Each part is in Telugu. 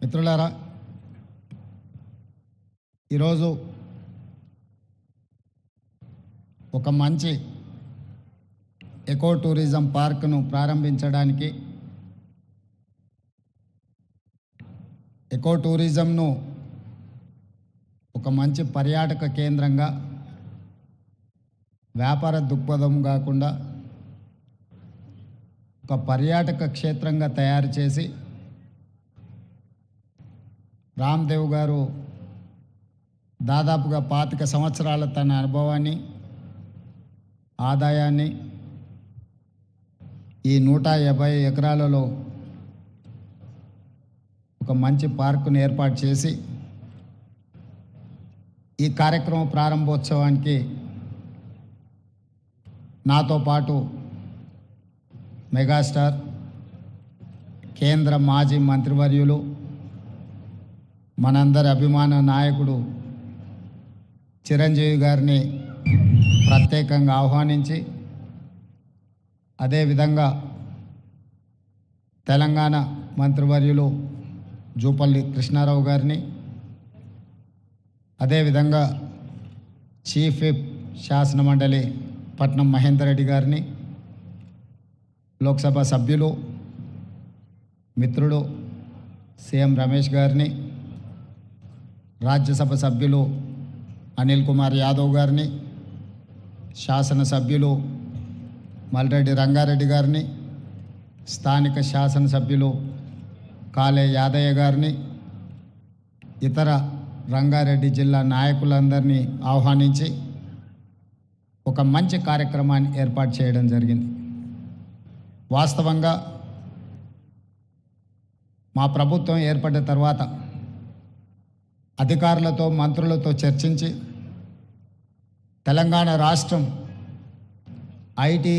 మిత్రులారా, ఈరోజు ఒక మంచి ఎకో టూరిజం పార్క్ను ప్రారంభించడానికి, ఎకో టూరిజంను ఒక మంచి పర్యాటక కేంద్రంగా, వ్యాపార దృక్పథం కాకుండా ఒక పర్యాటక క్షేత్రంగా తయారు చేసి రామ్దేవ్ గారు దాదాపుగా 25 సంవత్సరాల తన అనుభవాన్ని, ఆదాయాన్ని ఈ 150 ఎకరాలలో ఒక మంచి పార్కును ఏర్పాటు చేసి ఈ కార్యక్రమం ప్రారంభోత్సవానికి నాతో పాటు మెగాస్టార్, కేంద్ర మాజీ మంత్రివర్యులు, మనందరి అభిమాన నాయకుడు చిరంజీవి గారిని ప్రత్యేకంగా ఆహ్వానించి, అదేవిధంగా తెలంగాణ మంత్రివర్యులు జూపల్లి కృష్ణారావు గారిని, అదేవిధంగా చీఫ్ విప్ శాసనమండలి పట్నం మహేందర్ రెడ్డి గారిని, లోక్సభ సభ్యులు మిత్రుడు సీఎం రమేష్ గారిని, రాజ్యసభ సభ్యులు అనిల్ కుమార్ యాదవ్ గారిని, శాసనసభ్యులు మల్రెడ్డి రంగారెడ్డి గారిని, స్థానిక శాసనసభ్యులు కాలే యాదయ్య గారిని, ఇతర రంగారెడ్డి జిల్లా నాయకులందరినీ ఆహ్వానించి ఒక మంచి కార్యక్రమాన్ని ఏర్పాటు చేయడం జరిగింది. వాస్తవంగా మా ప్రభుత్వం ఏర్పడిన తర్వాత అధికారులతో, మంత్రులతో చర్చించి తెలంగాణ రాష్ట్రం ఐటీ,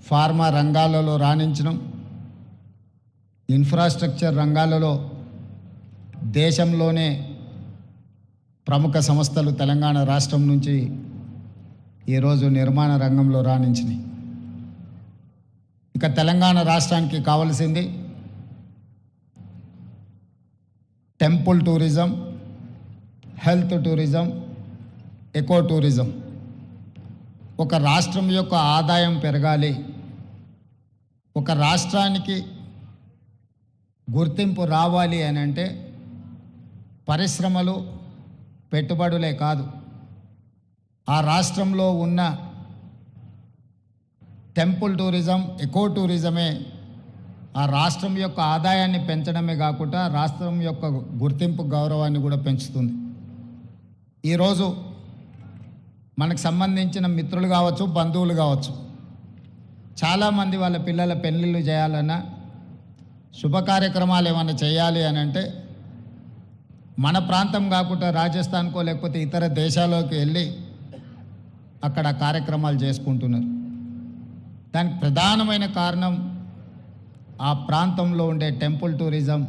ఫార్మా రంగాలలో రాణించడం, ఇన్ఫ్రాస్ట్రక్చర్ రంగాలలో దేశంలోనే ప్రముఖ సంస్థలు తెలంగాణ రాష్ట్రం నుంచి ఈరోజు నిర్మాణ రంగంలో రాణించినాయి. ఇక తెలంగాణ రాష్ట్రానికి కావలసింది temple tourism, health tourism, eco tourism. ఒక రాష్ట్రం యొక్క ఆదాయం పెరగాలి, ఒక రాష్ట్రానికి గుర్తింపు రావాలి అని అంటే పరిశ్రమలు, పెట్టుబడులే కాదు, ఆ రాష్ట్రంలో ఉన్న టెంపుల్ టూరిజం, ఎకో టూరిజమే ఆ రాష్ట్రం యొక్క ఆదాయాన్ని పెంచడమే కాకుండా రాష్ట్రం యొక్క గుర్తింపు, గౌరవాన్ని కూడా పెంచుతుంది. ఈరోజు మనకు సంబంధించిన మిత్రులు కావచ్చు, బంధువులు కావచ్చు, చాలామంది వాళ్ళ పిల్లల పెళ్ళిళ్ళు చేయాలన్నా, శుభ కార్యక్రమాలు ఏమైనా చేయాలి అని అంటే మన ప్రాంతం కాకుండా రాజస్థాన్కో లేకపోతే ఇతర దేశాల్లోకి వెళ్ళి అక్కడ కార్యక్రమాలు చేసుకుంటున్నారు. దానికి ప్రధానమైన కారణం ఆ ప్రాంతంలో ఉండే టెంపుల్ టూరిజం,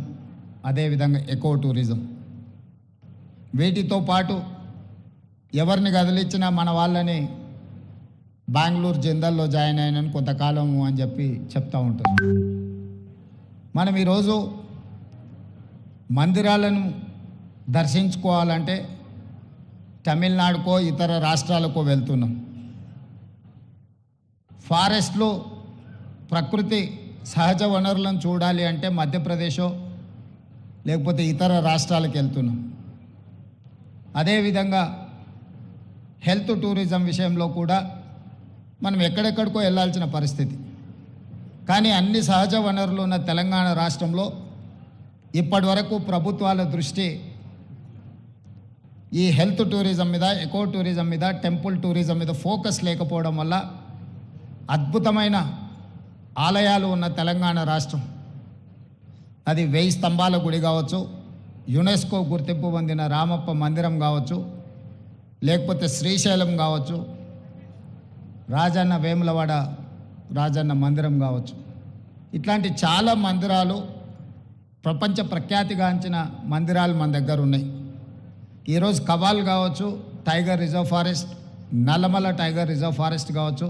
అదేవిధంగా ఎకో టూరిజం. వీటితో పాటు ఎవరిని కదిలిచ్చినా మన వాళ్ళని బెంగళూరు జిందల్లో జాయిన్ అయినని కొంతకాలము అని చెప్పి చెప్తూ ఉంటారు. మనం ఈరోజు మందిరాలను దర్శించుకోవాలంటే తమిళనాడుకో ఇతర రాష్ట్రాలకో వెళ్తున్నాం. ఫారెస్ట్లో ప్రకృతి సహజ వనరులను చూడాలి అంటే మధ్యప్రదేశో లేకపోతే ఇతర రాష్ట్రాలకు వెళ్తున్నాం. అదేవిధంగా హెల్త్ టూరిజం విషయంలో కూడా మనం ఎక్కడెక్కడికో వెళ్ళాల్సిన పరిస్థితి. కానీ అన్ని సహజ వనరులు ఉన్న తెలంగాణ రాష్ట్రంలో ఇప్పటి వరకు ప్రభుత్వాల దృష్టి ఈ హెల్త్ టూరిజం మీద, ఎకో టూరిజం మీద, టెంపుల్ టూరిజం మీద ఫోకస్ లేకపోవడం వల్ల అద్భుతమైన ఆలయాలు ఉన్న తెలంగాణ రాష్ట్రం, అది 1000 స్తంభాల గుడి కావచ్చు, యునెస్కో గుర్తింపు పొందిన రామప్ప మందిరం కావచ్చు, లేకపోతే శ్రీశైలం కావచ్చు, రాజన్న వేములవాడ రాజన్న మందిరం కావచ్చు, ఇట్లాంటి చాలా మందిరాలు, ప్రపంచ ప్రఖ్యాతిగాంచిన మందిరాలు మన దగ్గర ఉన్నాయి. ఈరోజు కవాల్ కావచ్చు, tiger reserve forest, Nallamala tiger reserve forest కావచ్చు,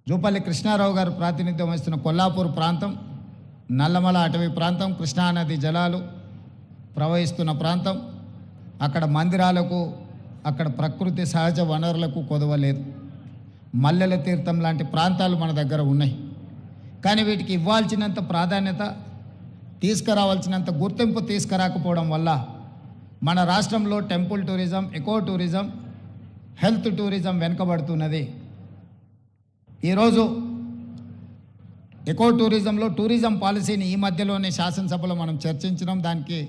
జూపల్లి కృష్ణారావు గారు ప్రాతినిధ్యం వహిస్తున్న కొల్లాపూర్ ప్రాంతం, నల్లమల అటవీ ప్రాంతం, కృష్ణానది జలాలు, ప్రవహిస్తున్న ప్రాంతం. అక్కడ మందిరాలకు, అక్కడ ప్రకృతి సహజ వనరులకు కొదవలేదు. మల్లెల తీర్థం లాంటి ప్రాంతాలు మన దగ్గర ఉన్నాయి. కానీ వీటికి ఇవ్వాల్సినంత ప్రాధాన్యత, తీసుకురావాల్సినంత గుర్తింపు తీసుకురాకపోవడం వల్ల మన రాష్ట్రంలో temple tourism, eco tourism, health tourism వెనుకబడుతున్నది. ఈరోజు ఎకో టూరిజంలో టూరిజం పాలసీని ఈ మధ్యలోనే శాసనసభలో మనం చర్చించినాం. దానికి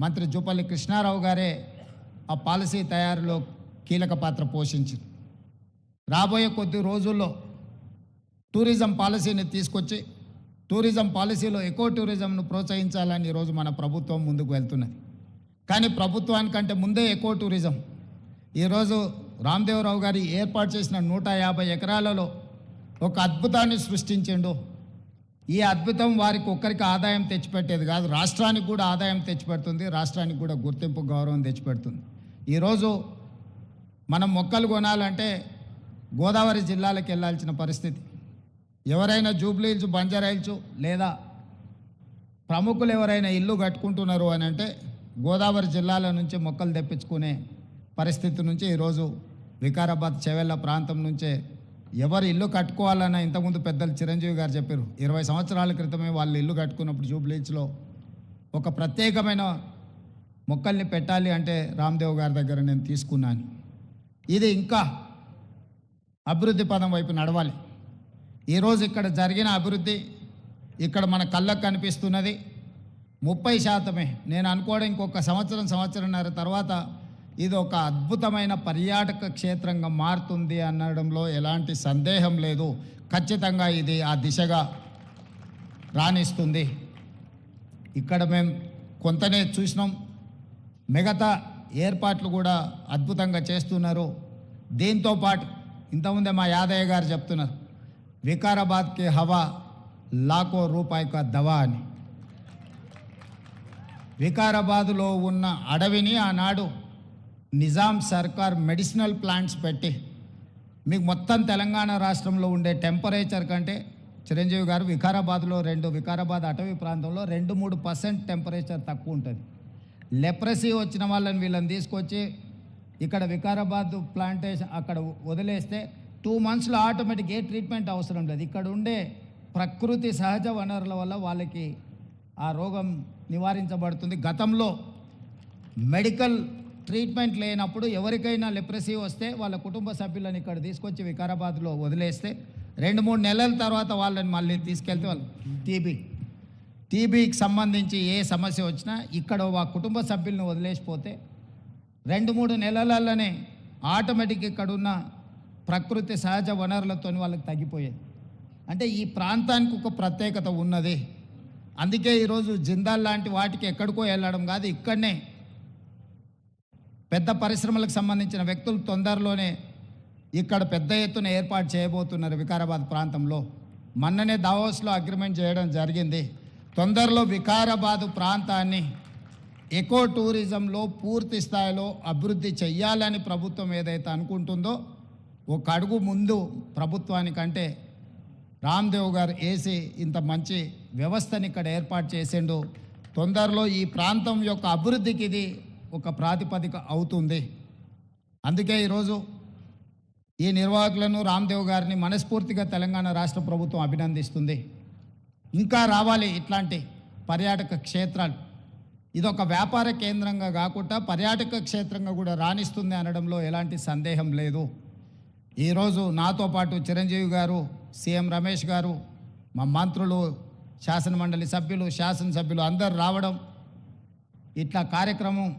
మంత్రి జూపల్లి కృష్ణారావు గారే ఆ పాలసీ తయారీలో కీలక పాత్ర పోషించారు. రాబోయే కొద్ది రోజుల్లో టూరిజం పాలసీని తీసుకొచ్చి టూరిజం పాలసీలో ఎకో టూరిజంను ప్రోత్సహించాలని ఈరోజు మన ప్రభుత్వం ముందుకు వెళ్తున్నది. కానీ ప్రభుత్వానికంటే ముందే ఎకో టూరిజం ఈరోజు రామదేవరావు గారి ఏర్పాటు చేసిన 150 ఎకరాలలో ఒక అద్భుతాన్ని సృష్టించిండు. ఈ అద్భుతం వారికి ఒక్కరికి ఆదాయం తెచ్చిపెట్టేది కాదు, రాష్ట్రానికి కూడా ఆదాయం తెచ్చిపెడుతుంది, రాష్ట్రానికి కూడా గుర్తింపు, గౌరవం తెచ్చిపెడుతుంది. ఈరోజు మనం మొక్కలు కొనాలంటే గోదావరి జిల్లాలకు వెళ్ళాల్సిన పరిస్థితి. ఎవరైనా జూబ్లీ హిల్స్, బంజారా హిల్స్ లేదా ప్రముఖులు ఎవరైనా ఇల్లు కట్టుకుంటున్నారు అని అంటే గోదావరి జిల్లాల నుంచి మొక్కలు తెప్పించుకునే పరిస్థితి నుంచి ఈరోజు వికారాబాద్, చెవెళ్ళ ప్రాంతం నుంచే ఎవరు ఇల్లు కట్టుకోవాలన్నా ఇంతకుముందు పెద్దలు చిరంజీవి గారు చెప్పారు. 20 సంవత్సరాల క్రితమే వాళ్ళు ఇల్లు కట్టుకున్నప్పుడు జూబ్లీ హిల్స్లో ఒక ప్రత్యేకమైన మొక్కల్ని పెట్టాలి అంటే రామ్దేవ్ గారి దగ్గర నేను తీసుకున్నాను. ఇది ఇంకా అభివృద్ధి పదం వైపు నడవాలి. ఈరోజు ఇక్కడ జరిగిన అభివృద్ధి ఇక్కడ మన కళ్ళకు కనిపిస్తున్నది 30%. నేను అనుకోవడం ఇంకొక సంవత్సరంన్నర తర్వాత ఇది ఒక అద్భుతమైన పర్యాటక క్షేత్రంగా మారుతుంది అనడంలో ఎలాంటి సందేహం లేదు. ఖచ్చితంగా ఇది ఆ దిశగా రాణిస్తుంది. ఇక్కడ మేము కొంతనే చూసినాం, మిగతా ఏర్పాట్లు కూడా అద్భుతంగా చేస్తున్నారు. దీంతో పాటు ఇంతకుముందే మా యాదయ్య గారు చెప్తున్నారు, వికారాబాద్కి హవా లాఖో రూపాయి కా దవా అని. వికారాబాదులో ఉన్న అడవిని ఆనాడు నిజాం సర్కార్ మెడిసినల్ ప్లాంట్స్ పెట్టి మీకు మొత్తం తెలంగాణ రాష్ట్రంలో ఉండే టెంపరేచర్ కంటే చిరంజీవి గారు వికారాబాద్లో వికారాబాద్ అటవీ ప్రాంతంలో 2-3% టెంపరేచర్ తక్కువ ఉంటుంది. లెప్రసీ వచ్చిన వాళ్ళని వీళ్ళని తీసుకొచ్చి ఇక్కడ వికారాబాద్ ప్లాంటేషన్ అక్కడ వదిలేస్తే 2 monthsలో ఆటోమేటిక్ ఏ ట్రీట్మెంట్ అవసరం లేదు. ఇక్కడ ఉండే ప్రకృతి సహజ వనరుల వల్ల వాళ్ళకి ఆ రోగం నివారించబడుతుంది. గతంలో మెడికల్ ట్రీట్మెంట్ లేనప్పుడు ఎవరికైనా లెప్రసీ వస్తే వాళ్ళ కుటుంబ సభ్యులను ఇక్కడ తీసుకొచ్చి వికారాబాద్లో వదిలేస్తే 2-3 నెలల తర్వాత వాళ్ళని మళ్ళీ తీసుకెళ్తే వాళ్ళు టీబీకి సంబంధించి ఏ సమస్య వచ్చినా ఇక్కడ ఆ కుటుంబ సభ్యులను వదిలేసిపోతే 2-3 నెలలలోనే ఆటోమేటిక్ ఇక్కడున్న ప్రకృతి సహజ వనరులతో వాళ్ళకి తగ్గిపోయేది. అంటే ఈ ప్రాంతానికి ఒక ప్రత్యేకత ఉన్నది. అందుకే ఈరోజు జిందాల్ లాంటి వాటికి ఎక్కడికో వెళ్ళడం కాదు, ఇక్కడనే పెద్ద పరిశ్రమలకు సంబంధించిన వ్యక్తులు తొందరలోనే ఇక్కడ పెద్ద ఎత్తున ఏర్పాటు చేయబోతున్నారు వికారాబాద్ ప్రాంతంలో. మొన్ననే దావోస్లో అగ్రిమెంట్ చేయడం జరిగింది. తొందరలో వికారాబాద్ ప్రాంతాన్ని ఎకో టూరిజంలో పూర్తి స్థాయిలో అభివృద్ధి చెయ్యాలని ప్రభుత్వం ఏదైతే అనుకుంటుందో ఒక అడుగు ముందు ప్రభుత్వానికంటే రామ్దేవ్ గారు వేసి ఇంత మంచి వ్యవస్థని ఇక్కడ ఏర్పాటు చేసిండు. తొందరలో ఈ ప్రాంతం యొక్క అభివృద్ధికి ఇది ఒక ప్రాతిపదిక అవుతుంది. అందుకే ఈరోజు ఈ నిర్వాహకులను, రామ్దేవ్ గారిని మనస్ఫూర్తిగా తెలంగాణ రాష్ట్ర ప్రభుత్వం అభినందిస్తుంది. ఇంకా రావాలి ఇట్లాంటి పర్యాటక క్షేత్రాలు. ఇదొక వ్యాపార కేంద్రంగా కాకుండా పర్యాటక క్షేత్రంగా కూడా రాణిస్తుంది అనడంలో ఎలాంటి సందేహం లేదు. ఈరోజు నాతో పాటు చిరంజీవి గారు, సీఎం రమేష్ గారు, మా మంత్రులు, శాసనమండలి సభ్యులు, శాసనసభ్యులు అందరు రావడం, ఇట్లా కార్యక్రమం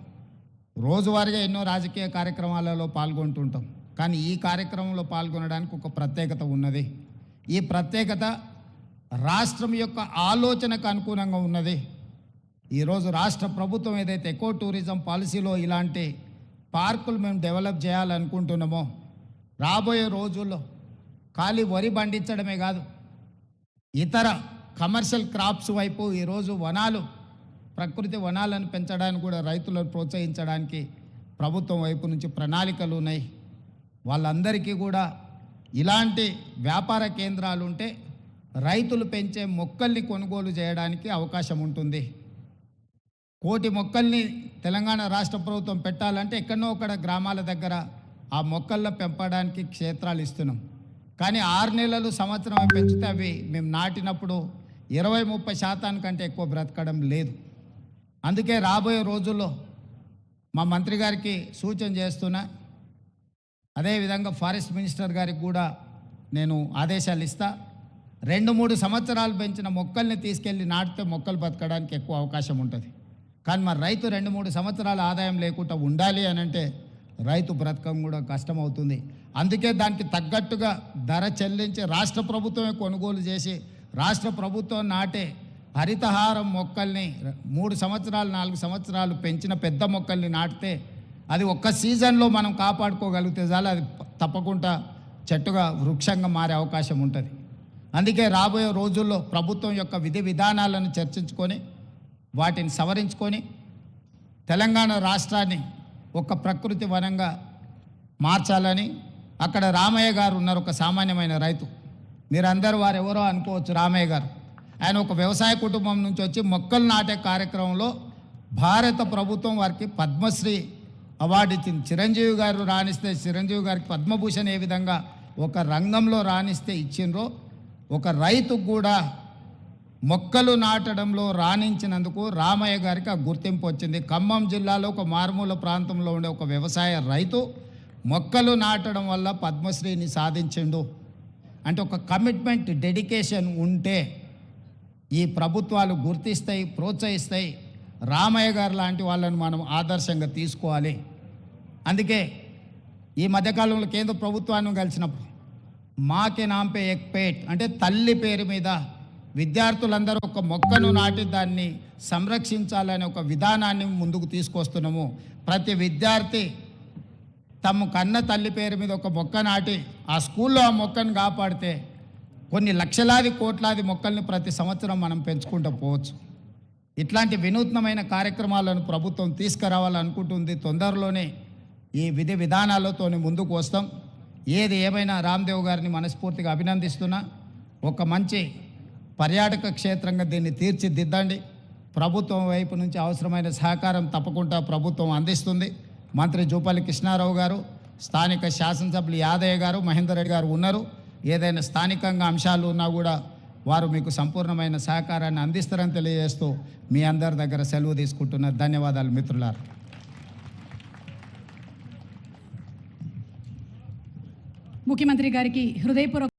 రోజువారీగా ఎన్నో రాజకీయ కార్యక్రమాలలో పాల్గొంటుంటాం. కానీ ఈ కార్యక్రమంలో పాల్గొనడానికి ఒక ప్రత్యేకత ఉన్నది. ఈ ప్రత్యేకత రాష్ట్రం యొక్క ఆలోచనకు అనుగుణంగా ఉన్నది. ఈరోజు రాష్ట్ర ప్రభుత్వం ఏదైతే ఎకో టూరిజం పాలసీలో ఇలాంటి పార్కులు మేము డెవలప్ చేయాలనుకుంటున్నామో రాబోయే రోజుల్లో ఖాళీ వరి పండించడమే కాదు, ఇతర కమర్షియల్ క్రాప్స్ వైపు ఈరోజు వనాలు, ప్రకృతి వనాలను పెంచడానికి కూడా రైతులను ప్రోత్సహించడానికి ప్రభుత్వం వైపు నుంచి ప్రణాళికలు ఉన్నాయి. వాళ్ళందరికీ కూడా ఇలాంటి వ్యాపార కేంద్రాలు ఉంటే రైతులు పెంచే మొక్కల్ని కొనుగోలు చేయడానికి అవకాశం ఉంటుంది. కోటి మొక్కల్ని తెలంగాణ రాష్ట్ర ప్రభుత్వం పెట్టాలంటే ఎక్కడనో ఒకడ గ్రామాల దగ్గర ఆ మొక్కలను పెంపడానికి క్షేత్రాలు ఇస్తున్నాం. కానీ 6 నెలలు సంవత్సరం పెంచితే అవి మేము నాటినప్పుడు 20-30% కంటే ఎక్కువ బ్రతకడం లేదు. అందుకే రాబోయే రోజుల్లో మా మంత్రి గారికి సూచన చేస్తున్నా, అదేవిధంగా ఫారెస్ట్ మినిస్టర్ గారికి కూడా నేను ఆదేశాలు ఇస్తా. 2-3 సంవత్సరాలు పెంచిన మొక్కల్ని తీసుకెళ్ళి నాటితే మొక్కలు బతకడానికి ఎక్కువ అవకాశం ఉంటుంది. కానీ మరి రైతు 2-3 సంవత్సరాల ఆదాయం లేకుండా ఉండాలి అని అంటే రైతు బ్రతకం కూడా కష్టమవుతుంది. అందుకే దానికి తగ్గట్టుగా ధర చెల్లించి రాష్ట్ర ప్రభుత్వమే కొనుగోలు చేసి రాష్ట్ర ప్రభుత్వం నాటే హరితహారం మొక్కల్ని 3 సంవత్సరాలు 4 సంవత్సరాలు పెంచిన పెద్ద మొక్కల్ని నాటితే అది ఒక్క సీజన్లో మనం కాపాడుకోగలిగితే చాలు, అది తప్పకుండా చెట్టుగా వృక్షంగా మారే అవకాశం ఉంటుంది. అందుకే రాబోయే రోజుల్లో ప్రభుత్వం యొక్క విధి విధానాలను చర్చించుకొని వాటిని సవరించుకొని తెలంగాణ రాష్ట్రాన్ని ఒక ప్రకృతి వనంగా మార్చాలని. అక్కడ రామయ్య గారు ఉన్నారు, ఒక సామాన్యమైన రైతు. మీరందరూ వారెవరో అనుకోవచ్చు. రామయ్య గారు ఆయన ఒక వ్యవసాయ కుటుంబం నుంచి వచ్చి మొక్కలు నాటే కార్యక్రమంలో భారత ప్రభుత్వం వారికి పద్మశ్రీ అవార్డు ఇచ్చింది. చిరంజీవి గారు రాణిస్తే చిరంజీవి గారికి పద్మభూషణ్ ఏ విధంగా ఒక రంగంలో రాణిస్తే ఇచ్చిండ్రో, ఒక రైతుకు కూడా మొక్కలు నాటడంలో రాణించినందుకు రామయ్య గారికి ఆ గుర్తింపు వచ్చింది. ఖమ్మం జిల్లాలో ఒక మారుమూల ప్రాంతంలో ఉండే ఒక వ్యవసాయ రైతు మొక్కలు నాటడం వల్ల పద్మశ్రీని సాధించిండు. అంటే ఒక కమిట్మెంట్, డెడికేషన్ ఉంటే ఈ ప్రభుత్వాలు గుర్తిస్తాయి, ప్రోత్సహిస్తాయి. రామయ్య గారు లాంటి వాళ్ళని మనం ఆదర్శంగా తీసుకోవాలి. అందుకే ఈ మధ్యకాలంలో కేంద్ర ప్రభుత్వాన్ని కలిసినప్పుడు మాకే నాంపే ఎక్ పేట్ అంటే తల్లి పేరు మీద విద్యార్థులందరూ ఒక మొక్కను నాటి దాన్ని సంరక్షించాలనే ఒక విధానాన్ని ముందుకు తీసుకొస్తున్నాము. ప్రతి విద్యార్థి తమ కన్న తల్లి పేరు మీద ఒక మొక్క నాటి ఆ స్కూల్లో ఆ మొక్కను కాపాడితే కొన్ని లక్షలాది కోట్లాది మొక్కల్ని ప్రతి సంవత్సరం మనం పెంచుకుంటూ పోవచ్చు. ఇట్లాంటి వినూత్నమైన కార్యక్రమాలను ప్రభుత్వం తీసుకురావాలనుకుంటుంది. తొందరలోనే ఈ విధి విధానాలతో ముందుకు వస్తాం. ఏది ఏమైనా రామ్దేవ్ గారిని మనస్ఫూర్తిగా అభినందిస్తున్నా. ఒక మంచి పర్యాటక క్షేత్రంగా దీన్ని తీర్చిదిద్దండి. ప్రభుత్వం వైపు నుంచి అవసరమైన సహకారం తప్పకుండా ప్రభుత్వం అందిస్తుంది. మంత్రి జూపల్లి కృష్ణారావు గారు, స్థానిక శాసనసభ్యులు యాదయ్య గారు, మహేందర్ రెడ్డి గారు ఉన్నారు. ఏదైనా స్థానికంగా అంశాలు ఉన్నా కూడా వారు మీకు సంపూర్ణమైన సహకారాన్ని అందిస్తారని తెలియజేస్తూ మీ అందరి దగ్గర సెలవు తీసుకుంటున్నారు. ధన్యవాదాలు మిత్రులారా. ముఖ్యమంత్రి గారికి హృదయపూర్వక